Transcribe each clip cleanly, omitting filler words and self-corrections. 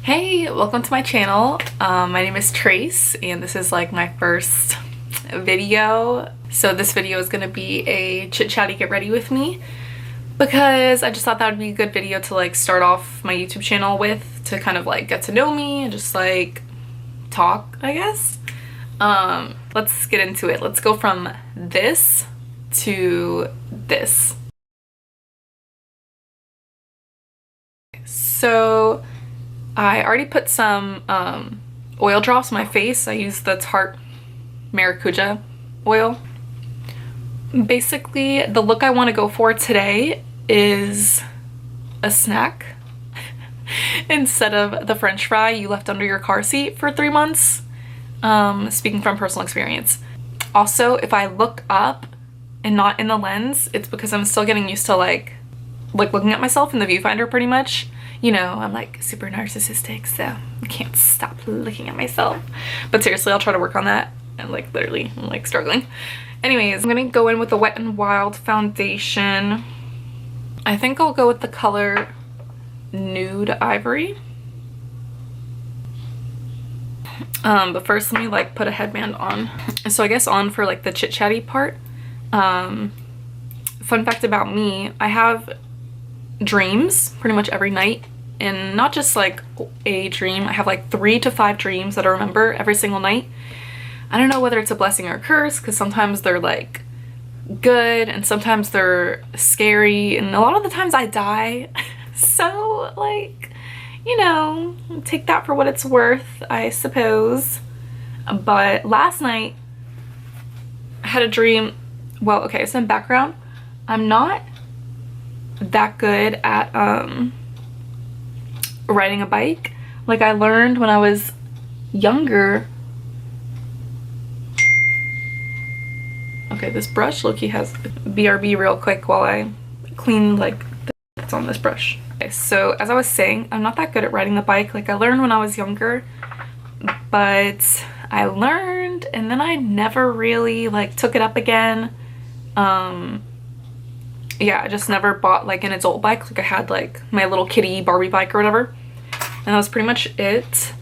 Hey, welcome to my channel. My name is Trace and this is like my first video. So this video is gonna be a chit chatty get ready with me because I just thought that would be a good video to like start off my YouTube channel with, to kind of like get to know me and just like talk, I guess. Let's get into it. Let's go from this to this. So I already put some oil drops on my face. I use the Tarte Maracuja Oil. Basically, the look I want to go for today is a snack instead of the French fry you left under your car seat for 3 months. Speaking from personal experience. Also, if I look up and not in the lens, it's because I'm still getting used to like looking at myself in the viewfinder pretty much. You know, I'm like super narcissistic, so I can't stop looking at myself. But seriously, I'll try to work on that. And like literally, I'm like struggling. Anyways, I'm gonna go in with the Wet n Wild foundation. I think I'll go with the color Nude Ivory. But first let me like put a headband on. So I guess on for like the chit chatty part. Fun fact about me, I have dreams pretty much every night, and not just like a dream. I have like 3 to 5 dreams that I remember every single night. I don't know whether it's a blessing or a curse, because sometimes they're like good and sometimes they're scary, and a lot of the times I die. So like, you know, take that for what it's worth, I suppose. But last night I had a dream. Well, okay, so in background, I'm not that good at riding a bike. Like I learned when I was younger. Okay, this brush low-key has BRB real quick while I clean like that's on this brush. Okay, so as I was saying, I'm not that good at riding the bike. Like I learned when I was younger, but I learned and then I never really like took it up again. Yeah, I just never bought like an adult bike. Like I had like my little kitty Barbie bike or whatever, and that was pretty much it.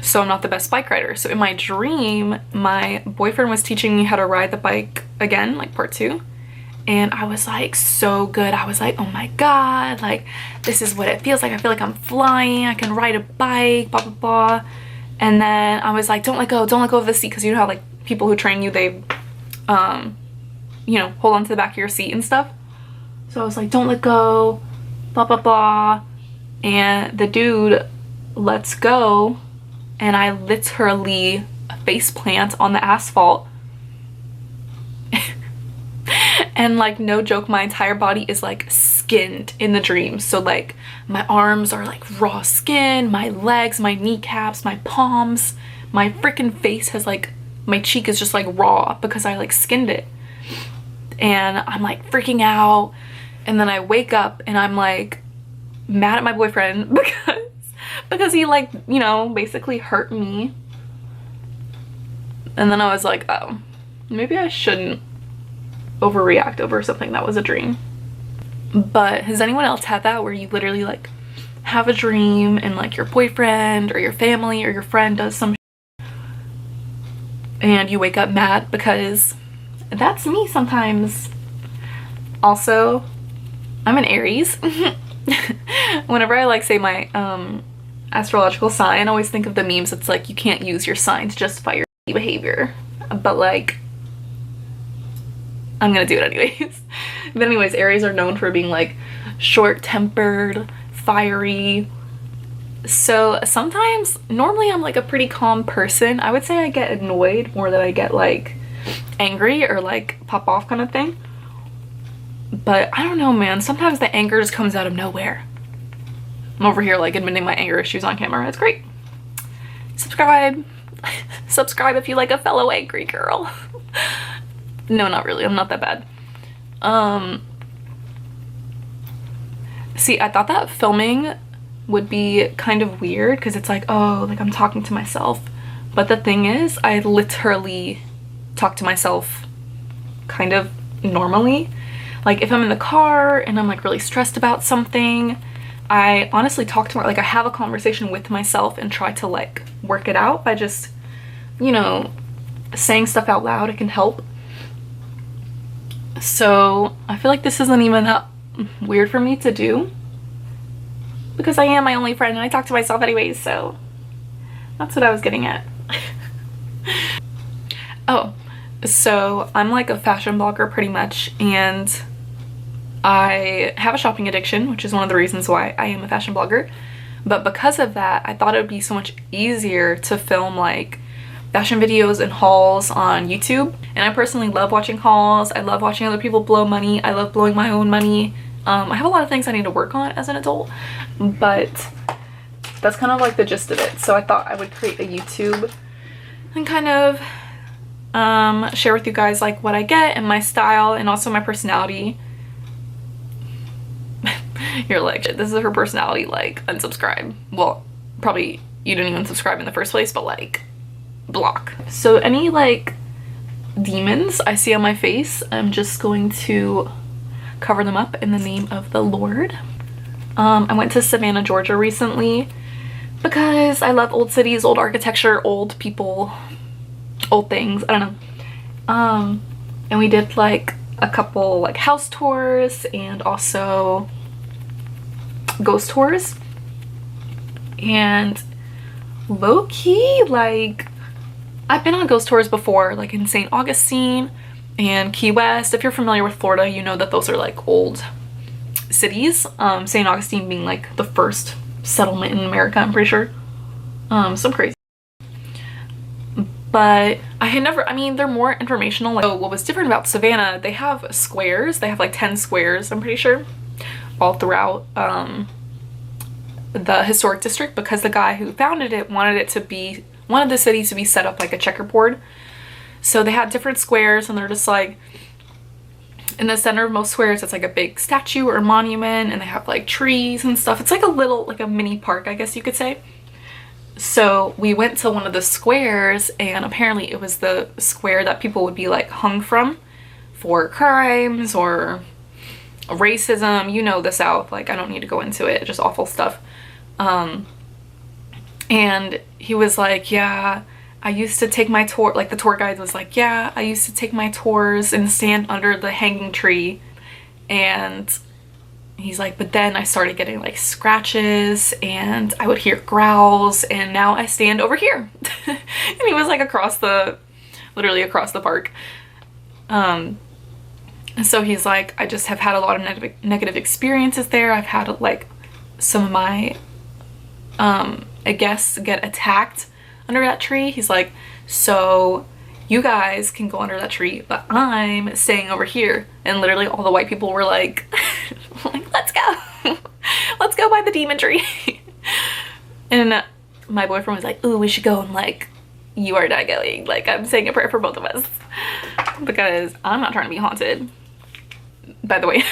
So I'm not the best bike rider. So in my dream, my boyfriend was teaching me how to ride the bike again, like part 2, and I was like so good. I was like, oh my god, like this is what it feels like. I feel like I'm flying. I can ride a bike, blah blah blah. And then I was like, don't let go of the seat, because you know how like people who train you, they you know, hold on to the back of your seat and stuff. So I was like, don't let go, blah blah blah, and the dude lets go and I literally face plant on the asphalt. And like no joke, my entire body is like skinned in the dream. So like my arms are like raw skin, my legs, my kneecaps, my palms, my freaking face has like, my cheek is just like raw because I like skinned it. And I'm like freaking out, and then I wake up and I'm like mad at my boyfriend because he like, you know, basically hurt me. And then I was like, oh, maybe I shouldn't overreact over something that was a dream. But has anyone else had that, where you literally like have a dream and like your boyfriend or your family or your friend does some shit and you wake up mad? Because that's me sometimes. Also, I'm an Aries. Whenever I like say my astrological sign, I always think of the memes. It's like you can't use your sign to justify your behavior, but like I'm gonna do it anyways. But anyways, Aries are known for being like short-tempered, fiery. So sometimes, normally I'm like a pretty calm person. I would say I get annoyed more than I get like angry or like pop off kind of thing. But I don't know, man, sometimes the anger just comes out of nowhere. I'm over here like admitting my anger issues on camera. It's great. Subscribe. Subscribe if you like a fellow angry girl. No, not really, I'm not that bad. See, I thought that filming would be kind of weird because it's like, oh, like I'm talking to myself. But the thing is, I literally talk to myself kind of normally. Like if I'm in the car and I'm like really stressed about something, I honestly talk to my, like I have a conversation with myself and try to like work it out by just, you know, saying stuff out loud. It can help. So I feel like this isn't even that weird for me to do because I am my only friend and I talk to myself anyways, so that's what I was getting at. Oh, so I'm like a fashion blogger pretty much, and I have a shopping addiction, which is one of the reasons why I am a fashion blogger. But because of that, I thought it would be so much easier to film like fashion videos and hauls on YouTube. And I personally love watching hauls. I love watching other people blow money. I love blowing my own money. I have a lot of things I need to work on as an adult, but that's kind of like the gist of it. So I thought I would create a YouTube and kind of share with you guys like what I get and my style and also my personality. You're like, this is her personality, like unsubscribe. Well, probably you didn't even subscribe in the first place, but like block. So any like demons I see on my face, I'm just going to cover them up in the name of the Lord. I went to Savannah, Georgia recently because I love old cities, old architecture, old people, old things. I don't know. And we did like a couple like house tours and also ghost tours. And low-key, like I've been on ghost tours before, like in St. Augustine and Key West. If you're familiar with Florida, you know that those are like old cities. St. Augustine being like the first settlement in America, I'm pretty sure. Some crazy. But I had never, I mean, they're more informational. Like, so what was different about Savannah, they have squares. They have like 10 squares, I'm pretty sure, all throughout the historic district, because the guy who founded it wanted it to be, wanted the city to be set up like a checkerboard. So they had different squares, and they're just like, in the center of most squares, it's like a big statue or a monument, and they have like trees and stuff. It's like a little, like a mini park, I guess you could say. So we went to one of the squares, and apparently it was the square that people would be like hung from for crimes or racism. You know, the South, like I don't need to go into it, just awful stuff. And he was like, yeah, I used to take my tour, like the tour guide was like, yeah, I used to take my tours and stand under the hanging tree. And he's like, but then I started getting like scratches and I would hear growls, and now I stand over here. And he was like across the, literally across the park. And so he's like, I just have had a lot of negative experiences there. I've had like some of my guests get attacked under that tree. He's like, so you guys can go under that tree, but I'm staying over here. And literally all the white people were like, like, let's go. Let's go by the demon tree. And my boyfriend was like, ooh, we should go. And like, you are not going. Like, I'm saying a prayer for both of us because I'm not trying to be haunted. By the way,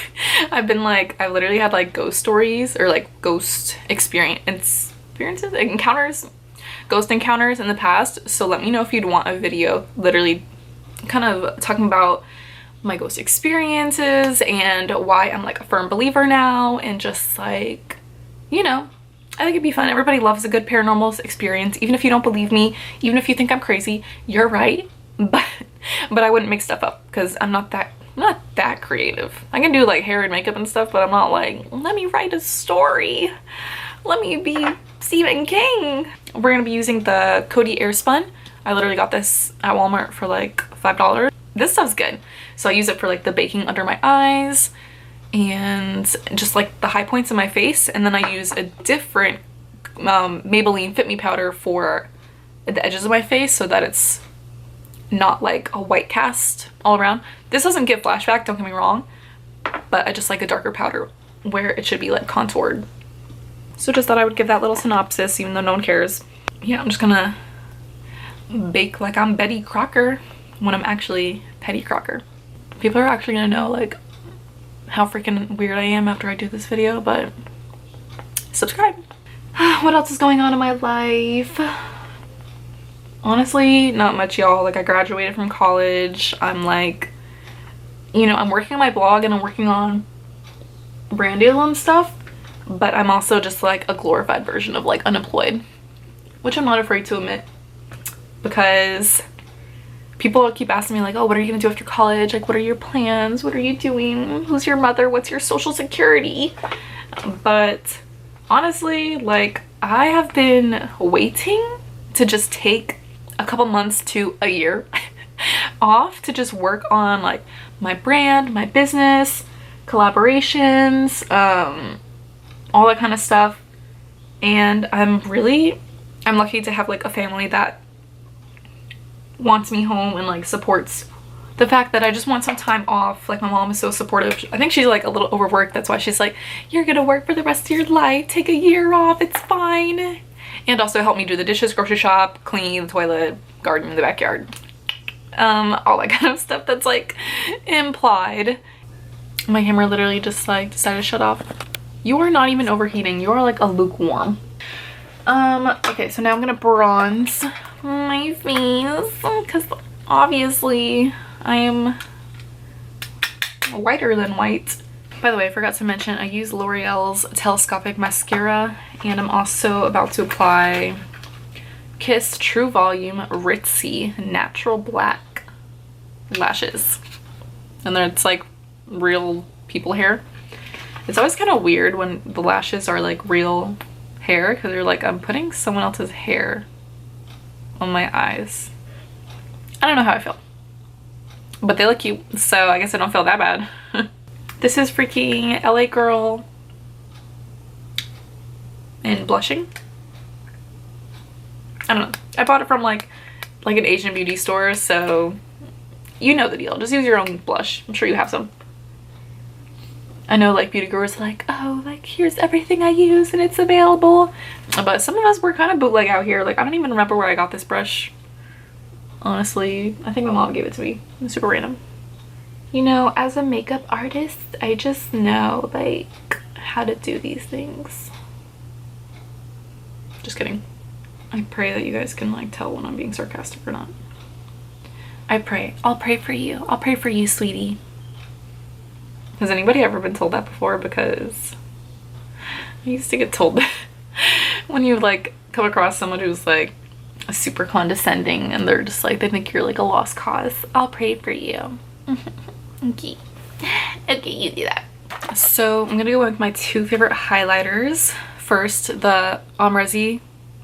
I've been like, I've literally had like ghost stories or like ghost experiences, encounters, ghost encounters in the past. So let me know if you'd want a video literally kind of talking about my ghost experiences and why I'm like a firm believer now, and just like, you know, I think it'd be fun. Everybody loves a good paranormal experience. Even if you don't believe me, even if you think I'm crazy, you're right. But I wouldn't make stuff up because I'm not that creative. I can do like hair and makeup and stuff, but I'm not like, let me write a story. Let me be Stephen King. We're gonna be using the Coty Airspun. I literally got this at Walmart for like $5. This stuff's good. So I use it for like the baking under my eyes and just like the high points in my face. And then I use a different Maybelline FITme powder for the edges of my face so that it's not like a white cast all around. This doesn't give flashback, don't get me wrong, but I just like a darker powder where it should be like contoured. So just thought I would give that little synopsis even though no one cares. Yeah, I'm just gonna bake like I'm Betty Crocker when I'm actually Petty Crocker. People are actually gonna know like how freaking weird I am after I do this video, but subscribe. What else is going on in my life? Honestly, not much, y'all. Like, I graduated from college. I'm like, you know, I'm working on my blog and I'm working on brand deal and stuff. but I'm also just like a glorified version of like unemployed, which I'm not afraid to admit, because people keep asking me like, oh, what are you gonna do after college? Like, what are your plans? What are you doing? Who's your mother? What's your social security? But honestly, like, I have been waiting to just take a couple months to a year off to just work on like my brand, my business, collaborations, all that kind of stuff. And I'm lucky to have like a family that wants me home and like supports the fact that I just want some time off. Like, my mom is so supportive. I think she's like a little overworked. That's why she's like, you're gonna work for the rest of your life, take a year off, it's fine. And also help me do the dishes, grocery shop, clean the toilet, garden in the backyard, all that kind of stuff that's like implied. My camera literally just like decided to shut off. You are not even overheating, you are like a lukewarm. Okay, so now I'm gonna bronze my face because obviously I am whiter than white. By the way, I forgot to mention I use L'Oreal's Telescopic mascara, and I'm also about to apply Kiss True Volume Ritzy Natural Black lashes, and then it's like real people hair. It's always kind of weird when the lashes are like real hair, because you're like, I'm putting someone else's hair on my eyes. I don't know how I feel, but they look cute, so I guess I don't feel that bad. This is freaking LA Girl in blushing. I don't know. I bought it from like an Asian beauty store, so you know the deal. Just use your own blush. I'm sure you have some. I know like beauty gurus are like, oh, like here's everything I use and it's available. But some of us were kind of bootleg out here. Like, I don't even remember where I got this brush. Honestly, I think my mom gave it to me. It's super random. You know, as a makeup artist, I just know like how to do these things. Just kidding. I pray that you guys can like tell when I'm being sarcastic or not. I pray. I'll pray for you. I'll pray for you, sweetie. Has anybody ever been told that before? Because I used to get told that when you like come across someone who's like super condescending and they're just like, they think you're like a lost cause. I'll pray for you. Okay. Okay, you do that. So I'm gonna go with my two favorite highlighters. First, the Amrezy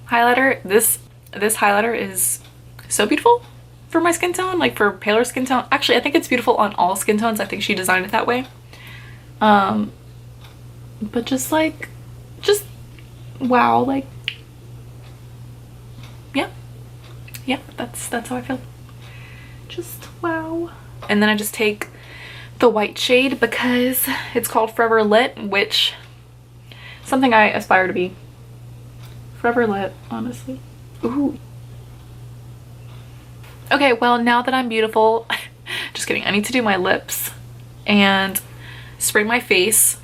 highlighter. This highlighter is so beautiful for my skin tone, like for paler skin tone. Actually, I think it's beautiful on all skin tones. I think she designed it that way. But just wow, like, yeah, that's how I feel. Just wow. And then I just take the white shade because it's called Forever Lit, which is something I aspire to be. Forever Lit, honestly. Ooh. Okay, well, now that I'm beautiful, just kidding, I need to do my lips and spray my face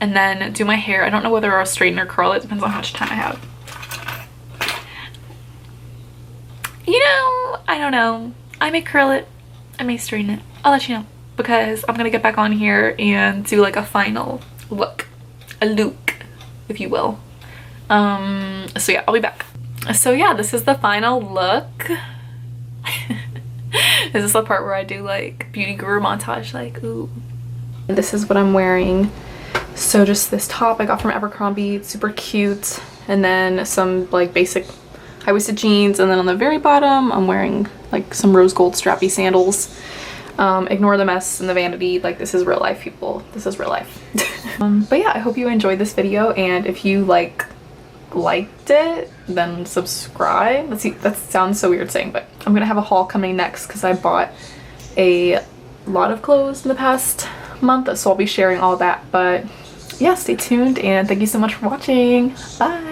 and then do my hair. I don't know whether I'll straighten or curl. It depends on how much time I have. You know, I don't know. I may curl it, I may straighten it. I'll let you know, because I'm gonna get back on here and do like a final look, a look, if you will. So yeah, I'll be back. So yeah, this is the final look. Is this the part where I do like beauty guru montage, like, ooh. This is what I'm wearing. So just this top I got from Abercrombie, it's super cute, and then some like basic high-waisted jeans, and then on the very bottom I'm wearing like some rose gold strappy sandals. Ignore the mess and the vanity, like this is real life, people. This is real life. But yeah, I hope you enjoyed this video, and if you liked it, then subscribe. Let's see, that sounds so weird saying, but I'm gonna have a haul coming next because I bought a lot of clothes in the past month, so I'll be sharing all that. But yeah, stay tuned, and thank you so much for watching. Bye.